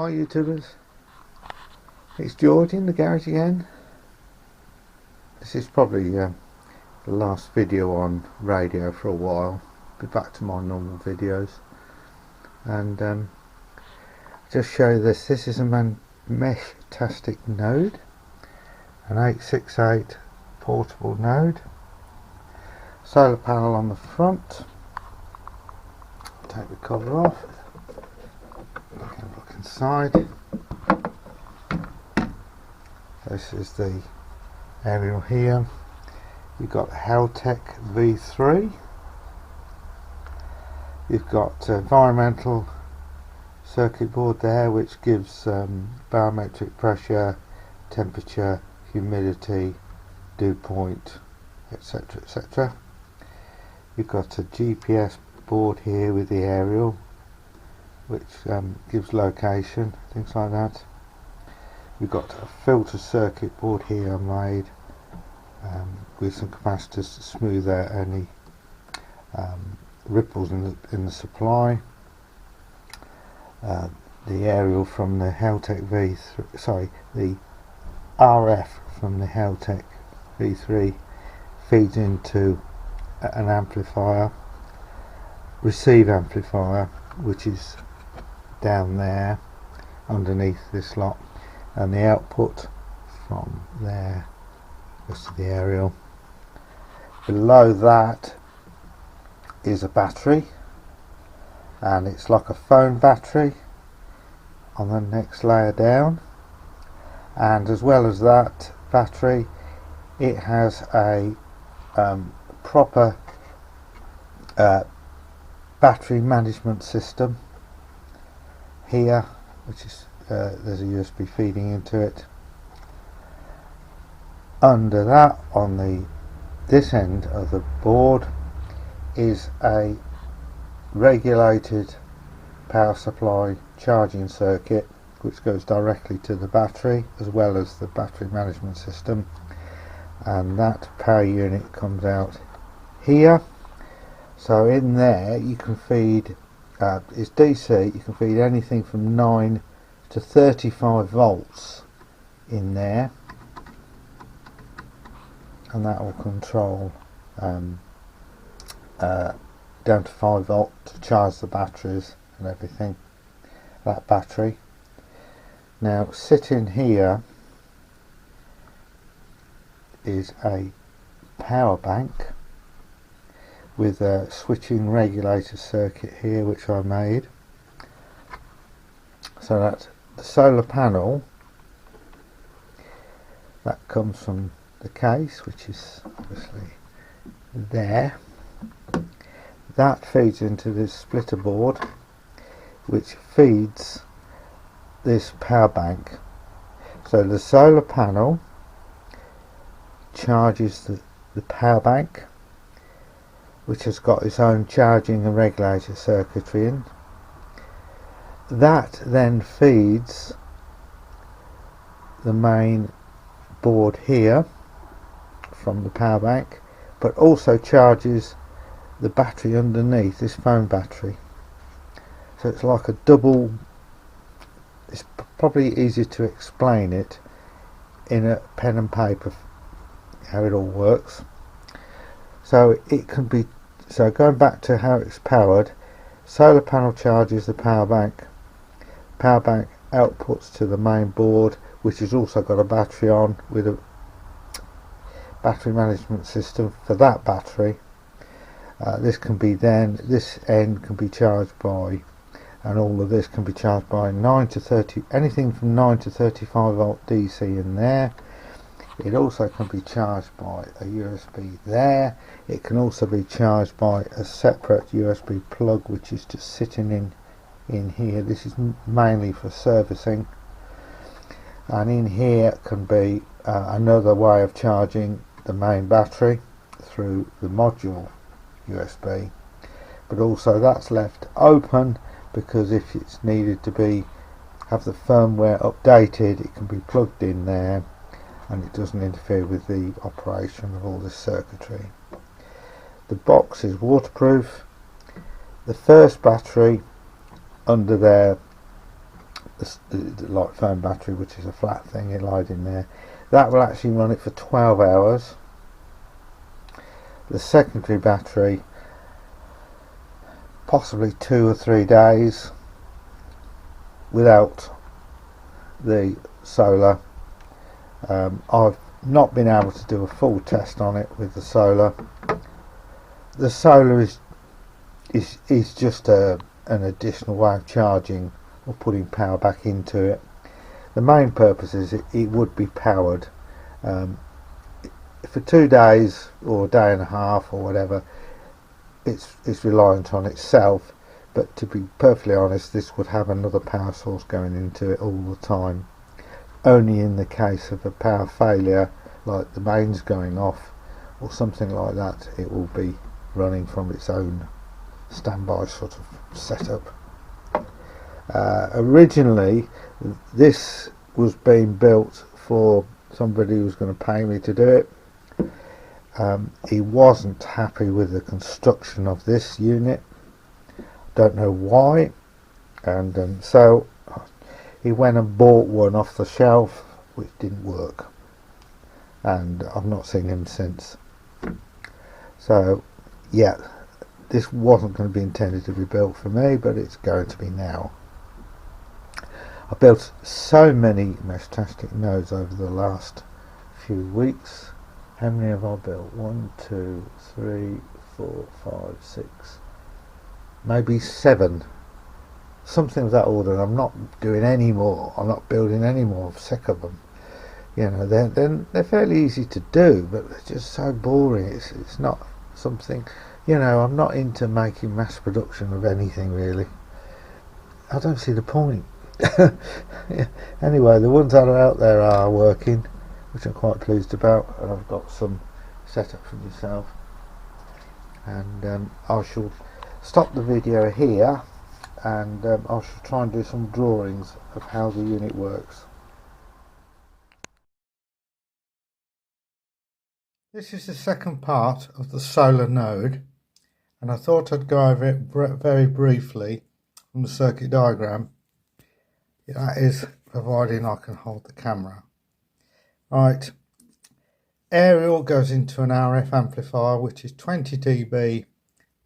Hi YouTubers, it's George in the garage again. This is probably the last video on radio for a while. Be back to my normal videos and just show you this. This is a Meshtastic Node, an 868 portable node. Solar panel on the front. Take the cover off. Look inside. This is the aerial here. You've got Haltech V3. You've got environmental circuit board there, which gives barometric pressure, temperature, humidity, dew point, etc, etc. You've got a GPS board here with the aerial, which gives location, things like that. We've got a filter circuit board here made with some capacitors to smooth out any ripples in the supply. The aerial from the Haltech V3, the RF from the Haltech V3 feeds into an amplifier, receive amplifier, which is down there underneath this lot, and the output from there goes to the aerial. Below that is a battery, and it's like a phone battery on the next layer down, and as well as that battery, it has a proper battery management system here, which is there's a USB feeding into it. Under that, on this end of the board, is a regulated power supply charging circuit, which goes directly to the battery as well as the battery management system, and that power unit comes out here. So in there you can feed, it's DC, you can feed anything from 9 to 35 volts in there, and that will control down to 5 volt to charge the batteries and everything, that battery. Now sitting here is a power bank with a switching regulator circuit here, which I made, so that the solar panel that comes from the case, which is obviously there, that feeds into this splitter board, which feeds this power bank. So the solar panel charges the power bank, which has got its own charging and regulator circuitry in. That then feeds the main board here from the power bank, but also charges the battery underneath, this phone battery. So it's like a double, it's probably easier to explain it in a pen and paper how it all works. So it can be, so going back to how it's powered, solar panel charges the power bank outputs to the main board, which has also got a battery on with a battery management system for that battery. This can be then, this end can be charged by, and all of this can be charged by 9 to 30, anything from 9 to 35 volt DC in there. It also can be charged by a USB there. It can also be charged by a separate USB plug, which is just sitting in here. This is mainly for servicing, and in here can be another way of charging the main battery through the module USB, but also that's left open because if it's needed to have the firmware updated, it can be plugged in there and it doesn't interfere with the operation of all this circuitry. The box is waterproof. The first battery under there the like phone battery, which is a flat thing it lied in there, that will actually run it for 12 hours. The secondary battery possibly 2 or 3 days without the solar. I've not been able to do a full test on it with the solar. The solar is just an additional way of charging or putting power back into it. The main purpose is it would be powered for 2 days or a day and a half or whatever. It's reliant on itself, but to be perfectly honest, this would have another power source going into it all the time. Only in the case of a power failure, like the mains going off or something like that, it will be running from its own standby sort of setup. Originally this was being built for somebody who was going to pay me to do it. He wasn't happy with the construction of this unit, don't know why, and so he went and bought one off the shelf which didn't work, and I've not seen him since. So yeah, this wasn't going to be intended to be built for me, but it's going to be now. I built so many Meshtastic nodes over the last few weeks. How many have I built? 1, 2, 3, 4, 5, 6, maybe 7. Something of that order. And I'm not doing any more. I'm not building any more. I'm sick of them. You know, they're fairly easy to do, but they're just so boring. It's not something, you know, I'm not into making mass production of anything really. I don't see the point. Yeah. Anyway, the ones that are out there are working, which I'm quite pleased about, and I've got some set up for myself. And I shall stop the video here, and I shall try and do some drawings of how the unit works. This is the second part of the solar node, and I thought I'd go over it very briefly from the circuit diagram. That is providing I can hold the camera. Right, aerial goes into an RF amplifier, which is 20 dB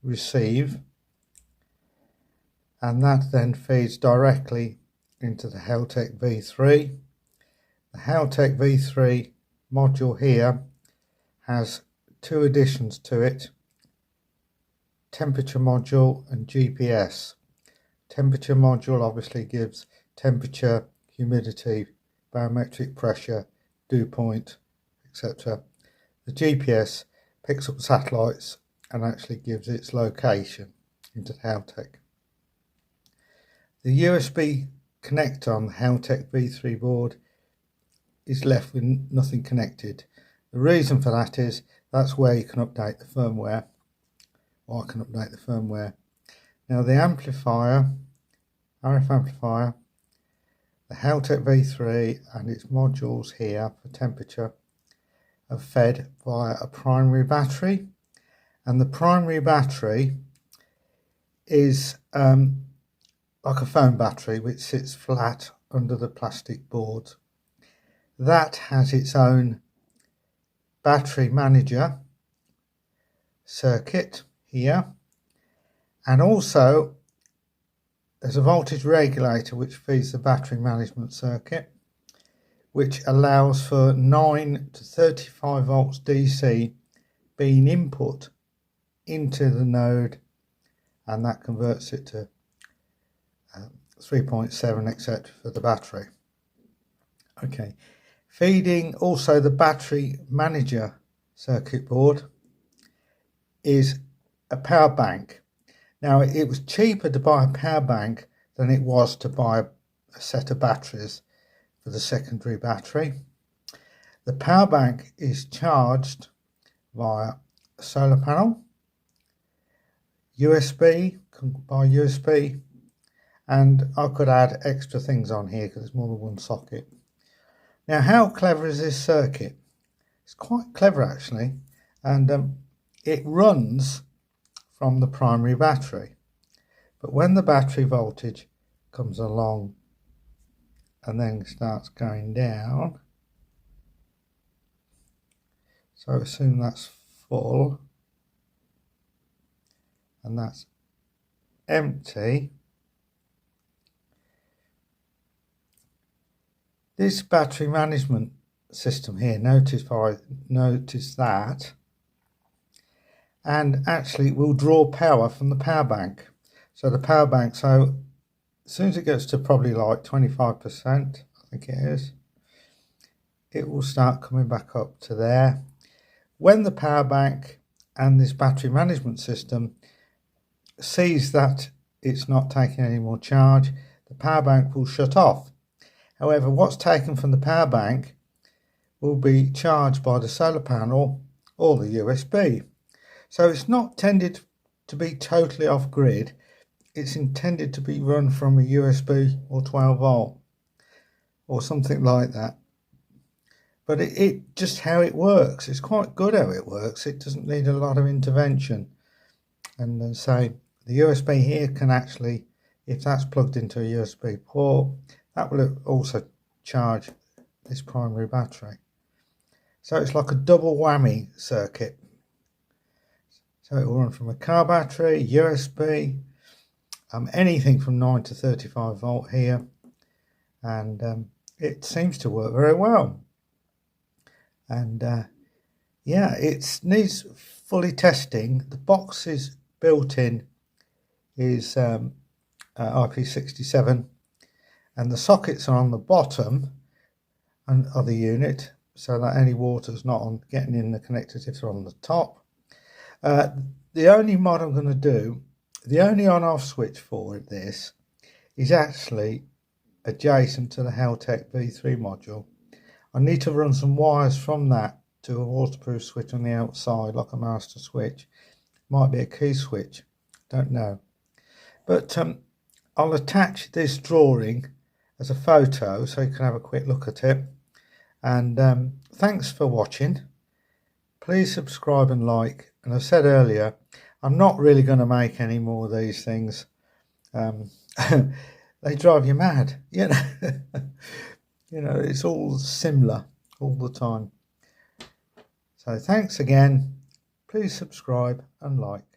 receive, and that then feeds directly into the Heltec V3. The Heltec V3 module here has 2 additions to it: temperature module and GPS. Temperature module obviously gives temperature, humidity, barometric pressure, dew point, etc. The GPS picks up satellites and actually gives its location into the Heltec. The USB connector on the Heltec V3 board is left with nothing connected. The reason for that is that's where you can update the firmware, or I can update the firmware. Now the amplifier, RF amplifier, the Heltec V3 and its modules here for temperature are fed via a primary battery, and the primary battery is like a phone battery which sits flat under the plastic board. That has its own battery manager circuit here, and also there's a voltage regulator which feeds the battery management circuit, which allows for 9 to 35 volts DC being input into the node, and that converts it to 3.7 etc. for the battery. Okay, feeding also the battery manager circuit board is a power bank. Now it was cheaper to buy a power bank than it was to buy a set of batteries for the secondary battery. The power bank is charged via a solar panel, USB, can buy USB, and I could add extra things on here because there's more than one socket. Now how clever is this circuit? It's quite clever actually, and it runs from the primary battery, but when the battery voltage comes along and then starts going down. So assume that's full and that's empty. This battery management system here, notice that, and actually it will draw power from the power bank. So the power bank, so as soon as it gets to probably like 25%, I think it is, it will start coming back up to there. When the power bank and this battery management system sees that it's not taking any more charge, the power bank will shut off. However, what's taken from the power bank will be charged by the solar panel or the USB. So it's not intended to be totally off grid. It's intended to be run from a USB or 12 volt or something like that. But it just how it works. It's quite good how it works. It doesn't need a lot of intervention. And then say the USB here can actually, if that's plugged into a USB port, that will also charge this primary battery. So it's like a double whammy circuit. So it will run from a car battery, USB, anything from 9 to 35 volt here, and it seems to work very well. And yeah, it needs fully testing. The box is built in is IP67, and the sockets are on the bottom of the unit, so that any water's not on getting in the connectors if they're on the top. The only mod I'm going to do, the only on-off switch for this is actually adjacent to the Heltec V3 module. I need to run some wires from that to a waterproof switch on the outside, like a master switch. Might be a key switch, don't know. But I'll attach this drawing as a photo so you can have a quick look at it. And thanks for watching. Please subscribe and like. And I said earlier, I'm not really going to make any more of these things. They drive you mad, you know. You know, it's all similar all the time. So thanks again. Please subscribe and like.